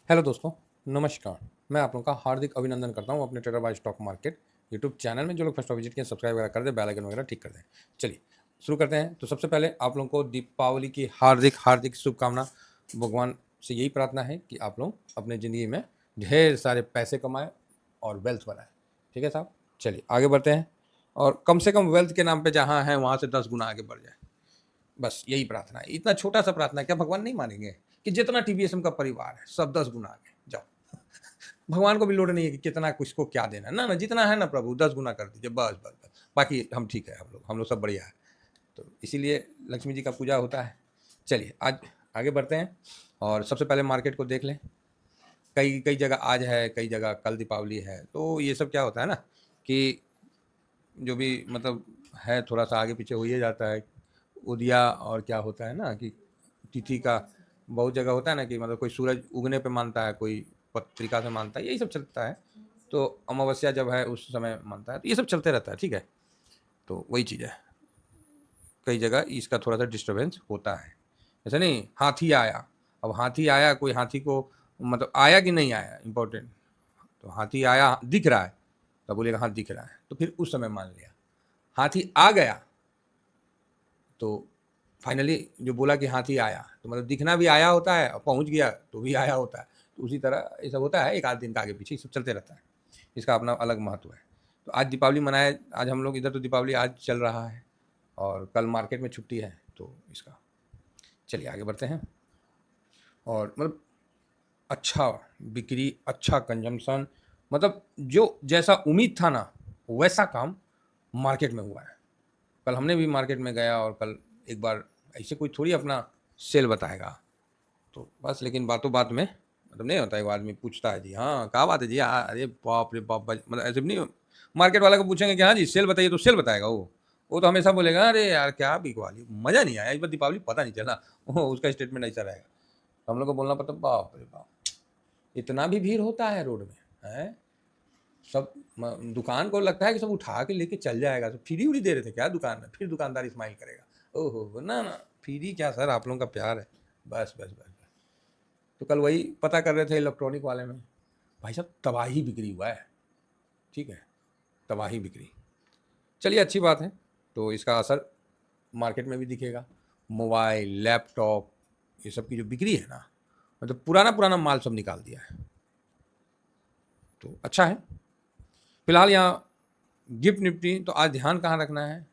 Hello दोस्तों, नमस्कार। मैं आप लोगों का हार्दिक अभिनंदन करता हूँ अपने trader by stock market YouTube channel में। जो लोग फर्स्ट टाइम विजिट किए सब्सक्राइब वगैरह कर दें, बेल आइकन वगैरह ठीक कर दें। चलिए शुरू करते हैं। तो सबसे पहले आप लोगों को दीपावली की हार्दिक हार्दिक शुभकामना। भगवान से यही प्रार्थना है कि आप लोग अपने ज़िंदगी में ढेर सारे पैसे कमाएं और वेल्थ बनाएं। ठीक है साहब, चलिए आगे बढ़ते हैं। और कम से कम वेल्थ के नाम पे जहाँ है वहाँ से 10 गुना आगे बढ़ जाए, बस यही प्रार्थना है। इतना छोटा सा प्रार्थना है, क्या भगवान नहीं मानेंगे कि जितना टीवीएसएम का परिवार है सब 10 गुना आगे जाओ। भगवान को भी लोड नहीं है कि कितना किसको क्या देना, ना ना, जितना है ना प्रभु 10 गुना कर दीजिए, बस बस बस, बाकी हम ठीक है, हम लोग सब बढ़िया है। तो इसीलिए लक्ष्मी जी का पूजा होता है। चलिए आज आगे बढ़ते हैं और सबसे पहले मार्केट को देख लें। कई कई जगह आज है, कई जगह कल दीपावली है। तो ये सब क्या होता है ना कि जो भी मतलब है थोड़ा सा आगे पीछे हो ही जाता है। उदिया और क्या होता है ना कि तिथि का बहुत जगह होता है ना कि मतलब कोई सूरज उगने पे मानता है, कोई पत्रिका से मानता है, यही सब चलता है। तो अमावस्या जब है उस समय मानता है, तो ये सब चलते रहता है। ठीक है, तो वही चीज़ है। कई जगह इसका थोड़ा सा डिस्टर्बेंस होता है। ऐसा नहीं हाथी आया, अब हाथी आया, कोई हाथी को मतलब आया कि नहीं आया इम्पोर्टेंट। तो हाथी आया दिख रहा है, तो बोलेगा हाँ दिख रहा है, तो फिर उस समय मान लिया। हाथी आ गया तो फाइनली जो बोला कि हाथी आया, तो मतलब दिखना भी आया होता है और पहुंच गया तो भी आया होता है। तो उसी तरह ये सब होता है, एक आध दिन का आगे पीछे सब चलते रहता है। इसका अपना अलग महत्व है। तो आज दीपावली मनाए, आज हम लोग इधर तो दीपावली आज चल रहा है और कल मार्केट में छुट्टी है, तो इसका चलिए आगे बढ़ते हैं। और मतलब अच्छा बिक्री, अच्छा कंजम्पशन, मतलब जो जैसा उम्मीद था ना वैसा काम मार्केट में हुआ है। कल हमने भी मार्केट में गया और कल एक बार ऐसे कोई थोड़ी अपना सेल बताएगा, तो बस। लेकिन बातों बात में मतलब नहीं होता है, वो आदमी पूछता है जी हाँ क्या बात है जी, हाँ अरे बाप रे बाप, मतलब ऐसे भी नहीं। मार्केट वाला को पूछेंगे कि हाँ जी सेल बताइए, तो सेल बताएगा वो तो हमेशा बोलेगा अरे यार क्या बिकवा ली, मज़ा नहीं आया इस बार दीपावली, पता नहीं चला। वो उसका स्टेटमेंट ऐसा रहेगा। तो हम लोग को बोलना पड़ता बाप रे बाप, इतना भी भीड़ होता है रोड में है। सब दुकान को लगता है कि सब उठा के लेके चल जाएगा, तो फ्री उरी दे रहे थे क्या दुकान में, फिर दुकानदार स्माइल करेगा ओहो ना ना, फ्री क्या सर, आप लोगों का प्यार है, बस बस बस बस। तो कल वही पता कर रहे थे इलेक्ट्रॉनिक वाले में, भाई साहब तबाही बिक्री हुआ है। ठीक है, तबाही बिक्री। चलिए अच्छी बात है। तो इसका असर मार्केट में भी दिखेगा। मोबाइल लैपटॉप ये सब की जो बिक्री है ना, मतलब पुराना पुराना माल सब निकाल दिया है, तो अच्छा है। फिलहाल यहाँ गिफ्ट निफ्टी, तो आज ध्यान कहाँ रखना है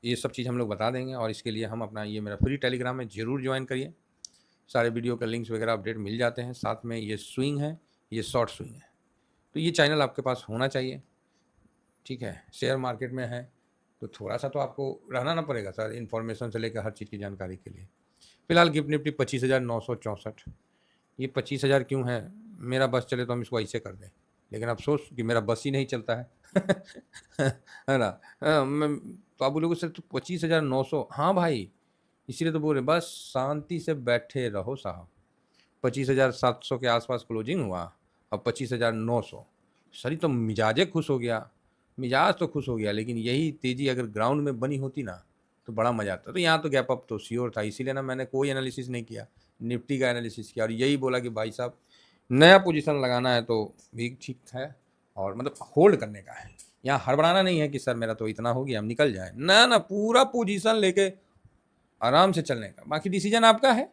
ये सब चीज़ हम लोग बता देंगे। और इसके लिए हम अपना ये मेरा फ्री टेलीग्राम है, ज़रूर ज्वाइन करिए। सारे वीडियो के लिंक्स वगैरह अपडेट मिल जाते हैं। साथ में ये स्विंग है, ये शॉर्ट स्विंग है, तो ये चैनल आपके पास होना चाहिए। ठीक है, शेयर मार्केट में है तो थोड़ा सा तो आपको रहना ना पड़ेगा सर, इन्फॉर्मेशन से लेकर हर चीज़ की जानकारी के लिए। फिलहाल गिफ्ट निफ्टी 25,964। ये 25,000 क्यों है, मेरा बस चले तो हम इसको ऐसे कर दें, लेकिन अफसोस कि मेरा बस ही नहीं चलता है। है ना। मैं तो आप बोलोगे सर तो 25,900, हाँ भाई इसीलिए तो बोल रहे बस शांति से बैठे रहो साहब। 25,700 के आसपास क्लोजिंग हुआ, अब 25,900। सर ये तो मिजाजे खुश हो गया, मिजाज तो खुश हो गया, लेकिन यही तेज़ी अगर ग्राउंड में बनी होती ना तो बड़ा मज़ा आता। तो यहाँ तो गैप अप तो श्योर था, इसीलिए ना मैंने कोई एनालिसिस नहीं किया, निफ्टी का एनालिसिस किया और यही बोला कि भाई साहब नया पोजीशन लगाना है तो भी ठीक है, और मतलब होल्ड करने का है। यहाँ हड़बड़ाना नहीं है कि सर मेरा तो इतना हो गया हम निकल जाए, ना ना, पूरा पोजीशन लेके आराम से चलने का। बाकी डिसीजन आपका है,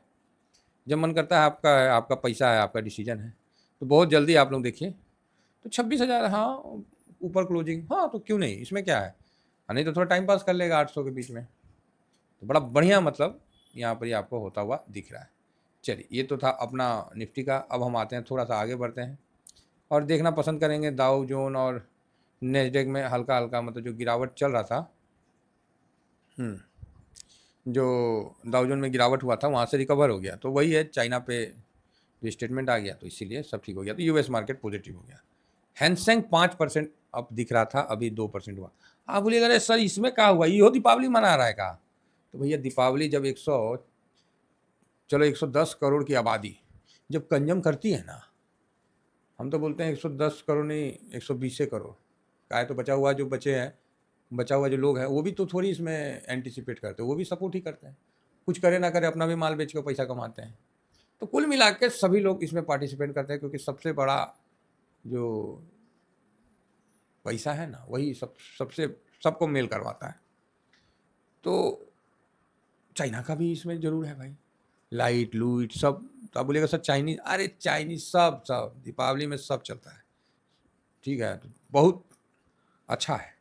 जब मन करता है आपका है, आपका पैसा है, आपका डिसीजन है। तो बहुत जल्दी आप लोग देखिए, तो 26,000, हाँ ऊपर क्लोजिंग, हाँ तो क्यों नहीं, इसमें क्या है। नहीं तो थोड़ा टाइम पास कर लेगा 800 के बीच में, तो बड़ा बढ़िया मतलब यहाँ पर ही आपको होता हुआ दिख रहा है। चलिए ये तो था अपना निफ्टी का। अब हम आते हैं थोड़ा सा आगे बढ़ते हैं और देखना पसंद करेंगे दाउ जोन और नेस्डेक में हल्का हल्का मतलब जो गिरावट चल रहा था। जो दाउ जोन में गिरावट हुआ था वहाँ से रिकवर हो गया, तो वही है चाइना पे जो स्टेटमेंट आ गया तो इसीलिए सब ठीक हो गया, तो यूएस मार्केट पॉजिटिव हो गया। हैंसेंग 5% अब दिख रहा था, अभी 2% हुआ। आप बोलिएगा अरे सर इसमें क्या हुआ, ये दीपावली मना रहा है का। तो भैया दीपावली जब 110 करोड़ की आबादी जब कंजम करती है ना, हम तो बोलते हैं 110 करोड़ नहीं 120 करोड़ का है, तो बचा हुआ जो बचे हैं, बचा हुआ जो लोग हैं वो भी तो थोड़ी इसमें एंटिसिपेट करते हैं, वो भी सपोर्ट ही करते हैं। कुछ करे ना करे अपना भी माल बेच के पैसा कमाते हैं। तो कुल मिला के सभी लोग इसमें पार्टिसिपेट करते हैं, क्योंकि सबसे बड़ा जो पैसा है ना वही सबसे सबको मेल करवाता है। तो चाइना का भी इसमें जरूर है भाई, लाइट लूइट सब। तो आप बोलिएगा सर चाइनीज, अरे चाइनीज सब सब दीपावली में सब चलता है, ठीक है। तो बहुत अच्छा है।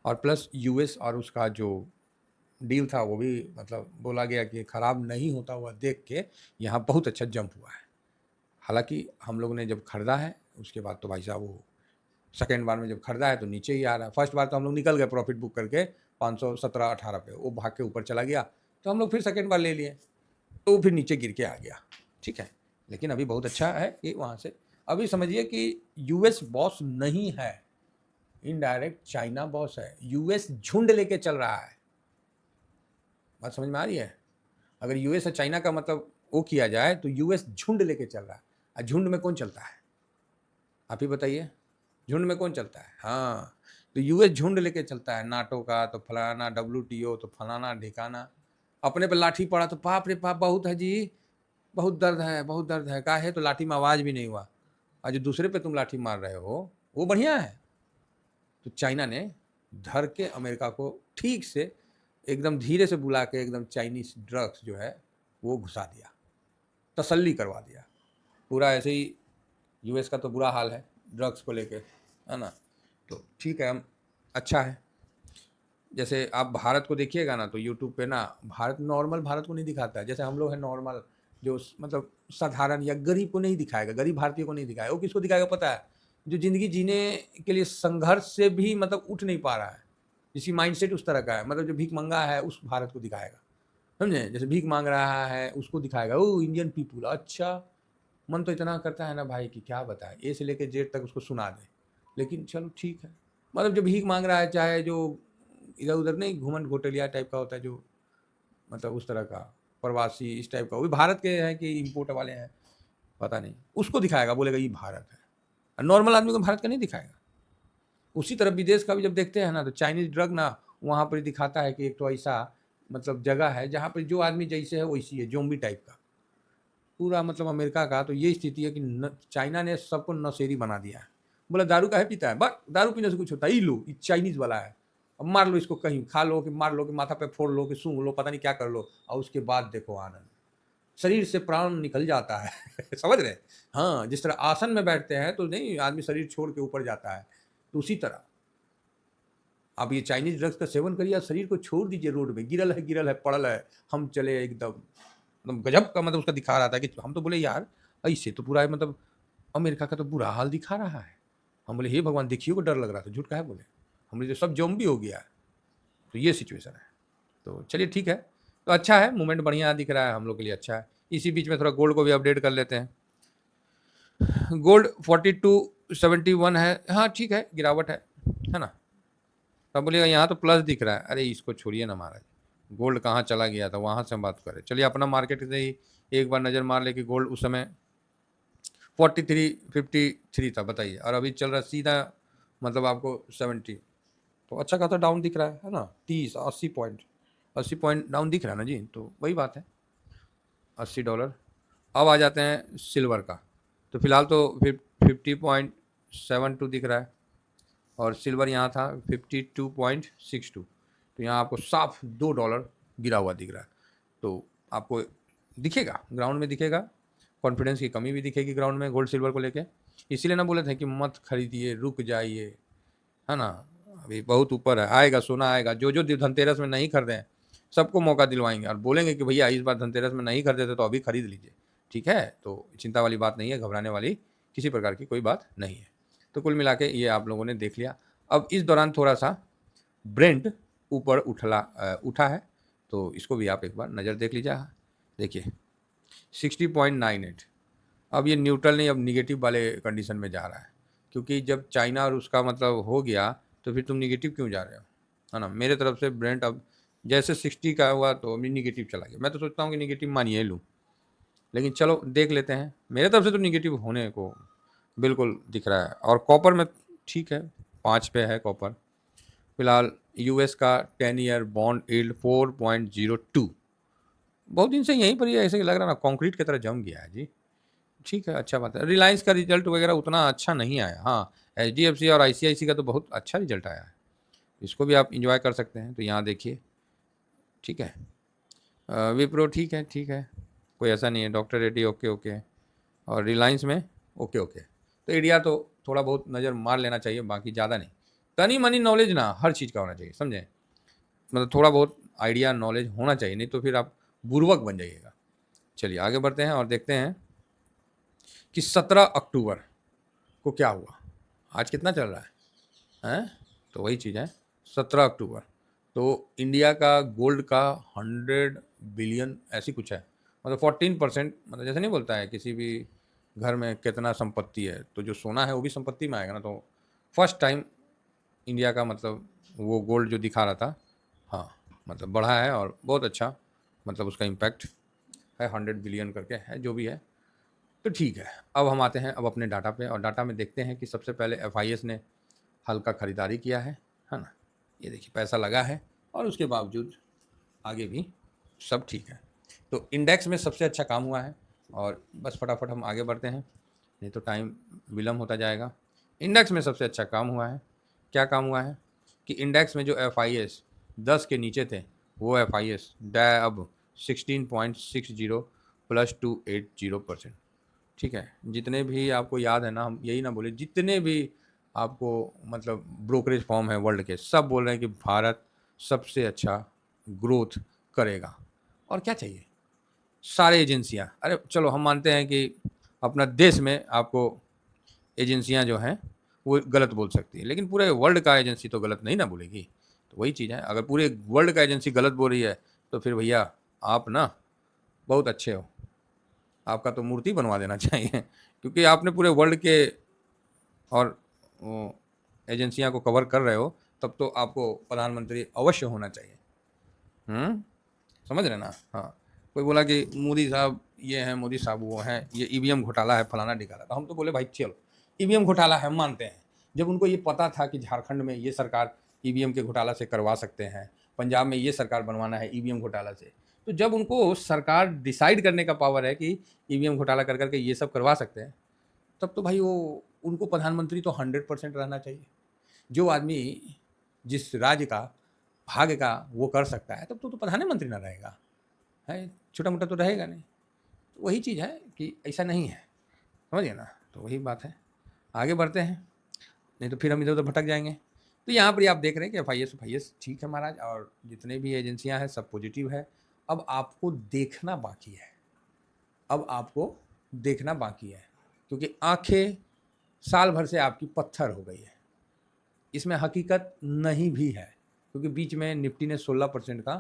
और प्लस यूएस और उसका जो डील था वो भी मतलब बोला गया कि ख़राब नहीं होता हुआ देख के यहाँ बहुत अच्छा जंप हुआ है। हालांकि हम लोग ने जब ख़रीदा है उसके बाद तो भाई साहब वो सेकेंड बार में जब ख़रीदा है तो नीचे ही आ रहा है। फर्स्ट बार तो हम लोग निकल गए प्रॉफिट बुक करके 517-18 पे, वो भाग के ऊपर चला गया, तो हम लोग फिर सेकेंड बार ले लिए, तो फिर नीचे गिर के आ गया, ठीक है। लेकिन अभी बहुत अच्छा है कि वहाँ से अभी समझिए कि यूएस बॉस नहीं है, इनडायरेक्ट चाइना बॉस है। यूएस झुंड लेके चल रहा है, बात समझ में आ रही है। अगर यूएस और चाइना का मतलब वो किया जाए तो यूएस झुंड लेके चल रहा है। और झुंड में कौन चलता है, आप ही बताइए, झुंड में कौन चलता है? हाँ, तो यूएस झुंड लेके चलता है, नाटो का तो फलाना, डब्ल्यूटीओ तो फलाना ढिकाना। अपने पे लाठी पड़ा तो बाप रे बाप बहुत है जी, बहुत दर्द है, बहुत दर्द है। का है तो लाठी में आवाज़ भी नहीं हुआ, और जो दूसरे पे तुम लाठी मार रहे हो वो बढ़िया है। तो चाइना ने धर के अमेरिका को ठीक से एकदम धीरे से बुला के एकदम चाइनीज ड्रग्स जो है वो घुसा दिया, तसल्ली करवा दिया। पूरा ऐसे ही यूएस का तो बुरा हाल है ड्रग्स को लेके, है ना। तो ठीक है, हम अच्छा है। जैसे आप भारत को देखिएगा ना तो यूट्यूब पे ना भारत नॉर्मल भारत को नहीं दिखाता है। जैसे हम लोग हैं नॉर्मल, जो मतलब साधारण या गरीब को नहीं दिखाएगा, गरीब भारतीय को नहीं दिखाएगा। वो किसको दिखाएगा पता है? जो ज़िंदगी जीने के लिए संघर्ष से भी मतलब उठ नहीं पा रहा है, जिसकी माइंडसेट उस तरह का है, मतलब जो भीख मंगा है उस भारत को दिखाएगा, समझे। जैसे भीख मांग रहा है उसको दिखाएगा, ओ इंडियन पीपुल, अच्छा। मन तो इतना करता है ना भाई कि क्या बताए, ए से लेकर जेड तक उसको सुना दे। लेकिन चलो ठीक है, मतलब जो भीख मांग रहा है, चाहे जो इधर उधर नहीं घूमन घोटलिया टाइप का होता है, जो मतलब उस तरह का प्रवासी इस टाइप का, वो भी भारत के हैं कि इम्पोर्ट वाले हैं पता नहीं, उसको दिखाएगा, बोलेगा ये भारत है। और नॉर्मल आदमी को भारत का नहीं दिखाएगा। उसी तरह विदेश का भी जब देखते हैं ना तो चाइनीज ड्रग ना वहाँ पर दिखाता है कि एक तो ऐसा मतलब जगह है जहाँ पर जो आदमी जैसे है वैसी है, जोम्बी टाइप का पूरा। मतलब अमेरिका का तो ये स्थिति है कि चाइना ने सबको नशेरी बना दिया है। बोला दारू का है पीता है, बस दारू पीने से कुछ होता है, लो ये चाइनीज वाला है, अब मार लो इसको, कहीं खा लो कि मार लो कि माथा पे फोड़ लो कि सूंघ लो, पता नहीं क्या कर लो, और उसके बाद देखो आनंद, शरीर से प्राण निकल जाता है समझ रहे? हाँ, जिस तरह आसन में बैठते हैं तो नहीं आदमी शरीर छोड़ के ऊपर जाता है, तो उसी तरह आप ये चाइनीज ड्रग्स का सेवन करिए, शरीर को छोड़ दीजिए, रोड में गिरल है पड़ल है, हम चले एकदम गजब का मतलब उसका दिखा रहा था कि हम तो बोले यार ऐसे तो पूरा मतलब अमेरिका का तो बुरा हाल दिखा रहा है। हम बोले हे भगवान, देखिए को डर लग रहा था, झूठ काहे बोले, हम बोले सब जोम्बी हो गया है। तो ये सिचुएशन है। तो चलिए ठीक है, तो अच्छा है, मूवमेंट बढ़िया दिख रहा है, हम लोग के लिए अच्छा है। इसी बीच में थोड़ा गोल्ड को भी अपडेट कर लेते हैं। गोल्ड 4271 है, हाँ ठीक है, गिरावट है ना। तब बोलिएगा यहाँ तो प्लस दिख रहा है, अरे इसको छोड़िए ना महाराज, गोल्ड कहाँ चला गया था वहाँ से हम बात करें। चलिए अपना मार्केट से ही एक बार नज़र मार ले कि गोल्ड उस समय 4353 था बताइए, और अभी चल रहा सीधा मतलब आपको 70। तो अच्छा खासा डाउन दिख रहा है ना, 80 पॉइंट डाउन दिख रहा है ना जी। तो वही बात है, $80। अब आ जाते हैं सिल्वर का, तो फिलहाल तो 50.72 दिख रहा है, और सिल्वर यहाँ था 52.62। तो यहाँ आपको साफ $2 गिरा हुआ दिख रहा है। तो आपको दिखेगा, ग्राउंड में दिखेगा, कॉन्फिडेंस की कमी भी दिखेगी ग्राउंड में गोल्ड सिल्वर को लेके। इसीलिए ना बोले थे कि मत खरीदिए, रुक जाइए, है ना। अभी बहुत ऊपर है, आएगा सोना आएगा। जो जो धनतेरस में नहीं खरीदे हैं सबको मौका दिलवाएंगे, और बोलेंगे कि भैया इस बार धनतेरस में नहीं खरीदे थे तो अभी खरीद लीजिए, ठीक है। तो चिंता वाली बात नहीं है, घबराने वाली किसी प्रकार की कोई बात नहीं है। तो कुल मिला के ये आप लोगों ने देख लिया। अब इस दौरान थोड़ा सा ब्रेंट ऊपर उठा है, तो इसको भी आप एक बार नज़र देख लीजिए। देखिए 60.98, अब ये न्यूट्रल नहीं, अब निगेटिव वाले कंडीशन में जा रहा है, क्योंकि जब चाइना और उसका मतलब हो गया तो फिर तुम निगेटिव क्यों जा रहे हो, है ना। मेरे तरफ से ब्रेंट अब जैसे 60 का हुआ तो अभी निगेटिव चला गया। मैं तो सोचता हूँ कि निगेटिव मानिए लूँ, लेकिन चलो देख लेते हैं। मेरे तरफ से तो निगेटिव होने को बिल्कुल दिख रहा है। और कॉपर में ठीक है, 5 पे है कॉपर फिलहाल। यूएस का 10 ईयर बॉन्ड यील्ड 4.02, बहुत दिन से यहीं पर ही ऐसे लग रहा ना कंक्रीट की तरह जम गया है जी। ठीक है, अच्छा बात है। रिलायंस का रिजल्ट वगैरह उतना अच्छा नहीं आया। हाँ, एचडीएफसी और आईसीआईसी का तो बहुत अच्छा रिजल्ट आया है, इसको भी आप इंजॉय कर सकते हैं। तो यहाँ देखिए, ठीक है। विप्रो ठीक है, ठीक है, कोई ऐसा नहीं है। डॉक्टर रेड्डी ओके ओके, और रिलायंस में ओके ओके। तो इंडिया तो थोड़ा बहुत नज़र मार लेना चाहिए, बाकी ज़्यादा नहीं। तनी मनी नॉलेज ना हर चीज़ का होना चाहिए, समझे? मतलब थोड़ा बहुत आइडिया नॉलेज होना चाहिए, नहीं तो फिर आप बुर्बक बन जाइएगा। चलिए आगे बढ़ते हैं और देखते हैं कि 17 अक्टूबर को क्या हुआ। आज कितना चल रहा है हैं? तो वही चीज़ है, 17 अक्टूबर। तो इंडिया का गोल्ड का 100 बिलियन ऐसी कुछ है, मतलब 14%। मतलब जैसे नहीं बोलता है किसी भी घर में कितना संपत्ति है, तो जो सोना है वो भी संपत्ति में आएगा ना। तो फर्स्ट टाइम इंडिया का मतलब वो गोल्ड जो दिखा रहा था, हाँ, मतलब बढ़ा है और बहुत अच्छा, मतलब उसका इम्पैक्ट है। 100 बिलियन करके है जो भी है। तो ठीक है, अब हम आते हैं अब अपने डाटा पे, और डाटा में देखते हैं कि सबसे पहले एफआईएस ने हल्का खरीदारी किया है ना। ये देखिए पैसा लगा है, और उसके बावजूद आगे भी सब ठीक है। तो इंडेक्स में सबसे अच्छा काम हुआ है, और बस फटाफट हम आगे बढ़ते हैं, नहीं तो टाइम विलम्ब होता जाएगा। इंडेक्स में सबसे अच्छा काम हुआ है। क्या काम हुआ है कि इंडेक्स में जो एफआईएस 10 के नीचे थे, वो एफआईएस अब 16.60 +280%। ठीक है, जितने भी आपको याद है ना, हम यही ना बोले, जितने भी आपको मतलब ब्रोकरेज फॉर्म है वर्ल्ड के, सब बोल रहे हैं कि भारत सबसे अच्छा ग्रोथ करेगा। और क्या चाहिए, सारे एजेंसियां, अरे चलो हम मानते हैं कि अपना देश में आपको एजेंसियां जो हैं वो गलत बोल सकती है, लेकिन पूरे वर्ल्ड का एजेंसी तो गलत नहीं ना बोलेगी। तो वही चीज़ है, अगर पूरे वर्ल्ड का एजेंसी गलत बोल रही है, तो फिर भैया आप ना बहुत अच्छे हो, आपका तो मूर्ति बनवा देना चाहिए, क्योंकि आपने पूरे वर्ल्ड के और एजेंसियां को कवर कर रहे हो, तब तो आपको प्रधानमंत्री अवश्य होना चाहिए। हम्म, समझ रहे ना? हाँ, कोई बोला कि मोदी साहब ये हैं, मोदी साहब वो हैं, ये ईवीएम घोटाला है, फलाना ढिकाला, तो हम तो बोले भाई चलो ईवीएम घोटाला है, हम मानते हैं। जब उनको ये पता था कि झारखंड में ये सरकार ईवीएम के घोटाला से करवा सकते हैं, पंजाब में ये सरकार बनवाना है ईवीएम घोटाला से, तो जब उनको सरकार डिसाइड करने का पावर है कि ईवीएम घोटाला कर करके ये सब करवा सकते हैं, तब तो भाई वो उनको प्रधानमंत्री तो 100% रहना चाहिए। जो आदमी जिस राज्य का भाग्य का वो कर सकता है, तब तो प्रधानमंत्री ना रहेगा, है छोटा मोटा तो रहेगा नहीं। तो वही चीज़ है कि ऐसा नहीं है, समझिए ना। तो वही बात है, आगे बढ़ते हैं, नहीं तो फिर हम इधर उधर भटक जाएंगे। तो यहाँ पर आप देख रहे हैं कि एफ आई एस ठीक है महाराज, और जितने भी एजेंसियाँ हैं सब पॉजिटिव है। अब आपको देखना बाकी है, अब आपको देखना बाकी है, क्योंकि आंखें साल भर से आपकी पत्थर हो गई है। इसमें हकीकत नहीं भी है, क्योंकि बीच में निफ्टी ने 16% का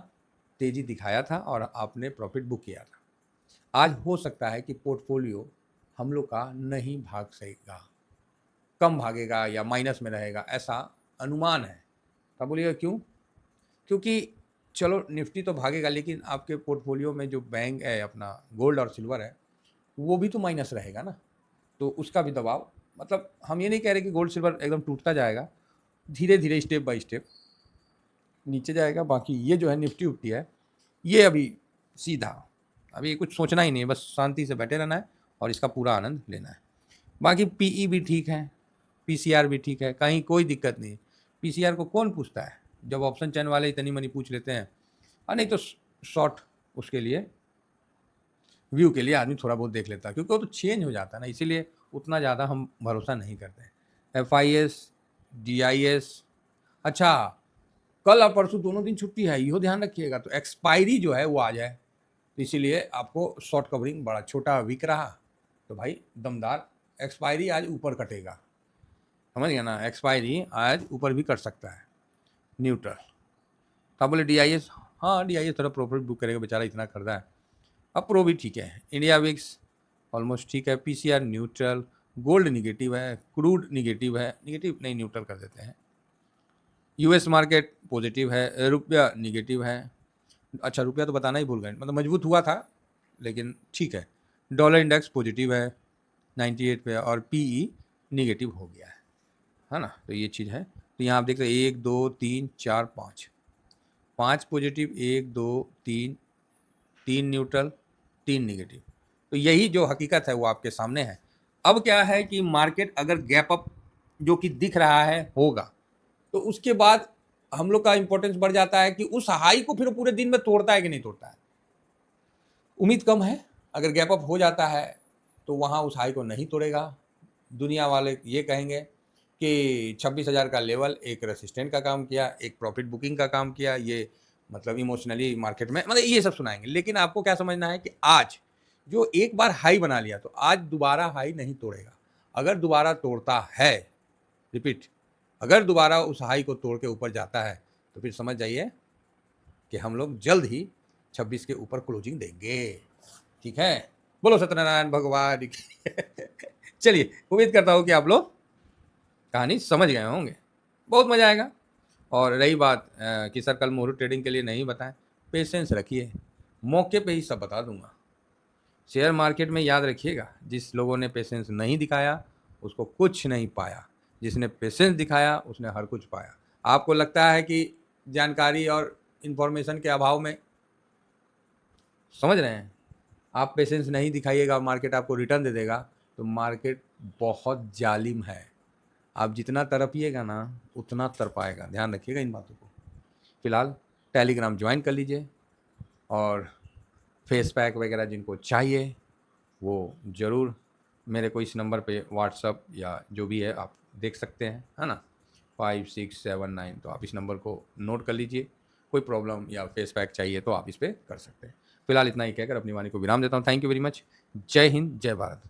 तेज़ी दिखाया था और आपने प्रॉफिट बुक किया था। आज हो सकता है कि पोर्टफोलियो हम लोग का नहीं भाग सकेगा, कम भागेगा या माइनस में रहेगा, ऐसा अनुमान है। तब बोलिएगा क्यों? क्योंकि चलो निफ्टी तो भागेगा, लेकिन आपके पोर्टफोलियो में जो बैंक है अपना गोल्ड और सिल्वर है, वो भी तो माइनस रहेगा ना। तो उसका भी दबाव, मतलब हम ये नहीं कह रहे कि गोल्ड सिल्वर एकदम टूटता जाएगा, धीरे धीरे स्टेप बाय स्टेप नीचे जाएगा। बाकी ये जो है निफ्टी उफ्टी है, ये अभी सीधा, अभी कुछ सोचना ही नहीं है, बस शांति से बैठे रहना है और इसका पूरा आनंद लेना है। बाकी पीई भी ठीक है, पीसीआर भी ठीक है, कहीं कोई दिक्कत नहीं। पीसीआर को कौन पूछता है, जब ऑप्शन चैन वाले इतनी मनी पूछ लेते हैं। और नहीं तो शॉर्ट उसके लिए, व्यू के लिए आदमी थोड़ा बहुत देख लेता है, क्योंकि वो तो चेंज हो जाता है ना, इसीलिए उतना ज़्यादा हम भरोसा नहीं करते। F I S, D I S, अच्छा कल और परसों दोनों दिन छुट्टी है, इहो ध्यान रखिएगा। तो एक्सपायरी जो है वो आ जाए, तो इसीलिए आपको शॉर्ट कवरिंग बड़ा छोटा वीक रहा, तो भाई दमदार एक्सपायरी आज ऊपर कटेगा, समझ गया ना। एक्सपायरी आज ऊपर भी कट सकता है, न्यूट्रल। तो आप बोले डी आई एस, हाँ डी आई एस थोड़ा प्रॉफिट बुक करेगा बेचारा, इतना खरीदा है। अब प्रो भी ठीक है, इंडिया विक्स ऑलमोस्ट ठीक है, P C R neutral, gold negative है, क्रूड निगेटिव है, निगेटिव नहीं न्यूट्रल कर देते हैं। यूएस मार्केट पॉजिटिव है, रुपया निगेटिव है। अच्छा रुपया तो बताना ही भूल गए, मतलब मजबूत हुआ था लेकिन ठीक है। डॉलर इंडेक्स पॉजिटिव है 98 पे, और पीई निगेटिव हो गया है ना। तो ये चीज़ है। तो यहाँ आप देख रहे हैं 1 2 3 4 5, 5 पॉजिटिव, 1 2 3 3 न्यूट्रल, 3 नेगेटिव। तो यही जो हकीकत है वो आपके सामने है। अब क्या है कि मार्केट अगर गैप अप जो कि दिख रहा है होगा, तो उसके बाद हम लोग का इंपॉर्टेंस बढ़ जाता है कि उस हाई को फिर पूरे दिन में तोड़ता है कि नहीं तोड़ता है। उम्मीद कम है, अगर गैप अप हो जाता है तो वहाँ उस हाई को नहीं तोड़ेगा। दुनिया वाले ये कहेंगे कि 26,000 का लेवल एक रेसिस्टेंट का काम किया, एक प्रॉफिट बुकिंग का काम किया, ये मतलब इमोशनली मार्केट में मतलब ये सब सुनाएंगे। लेकिन आपको क्या समझना है कि आज जो एक बार हाई बना लिया तो आज दोबारा हाई नहीं तोड़ेगा। अगर दोबारा तोड़ता है, रिपीट, अगर दोबारा उस हाई को तोड़ के ऊपर जाता है तो फिर समझ जाइए कि हम लोग जल्द ही 26 के ऊपर क्लोजिंग देंगे। ठीक है, बोलो सत्यनारायण भगवान की। चलिए, उम्मीद करता हूँ कि आप लोग कहानी समझ गए होंगे, बहुत मजा आएगा। और रही बात कि सर कल मुहूर्त ट्रेडिंग के लिए नहीं बताएं, पेशेंस रखिए, मौके पे ही सब बता दूंगा। शेयर मार्केट में याद रखिएगा, जिस लोगों ने पेशेंस नहीं दिखाया उसको कुछ नहीं पाया, जिसने पेशेंस दिखाया उसने हर कुछ पाया। आपको लगता है कि जानकारी और इन्फॉर्मेशन के अभाव में, समझ रहे हैं, आप पेशेंस नहीं दिखाइएगा और मार्केट आपको रिटर्न दे देगा, तो मार्केट बहुत जालिम है। आप जितना तड़पिएगा ना उतना तड़पाएगा, ध्यान रखिएगा इन बातों को। फिलहाल टेलीग्राम ज्वाइन कर लीजिए, और फेस पैक वगैरह जिनको चाहिए वो ज़रूर मेरे को इस नंबर पे व्हाट्सअप या जो भी है आप देख सकते हैं, है ना, 5679। तो आप इस नंबर को नोट कर लीजिए। कोई प्रॉब्लम या फेस पैक चाहिए तो आप इस पर कर सकते हैं। फिलहाल इतना ही कहकर अपनी वाणी को विराम देता हूँ। Thank you very much. जय हिंद, जय भारत।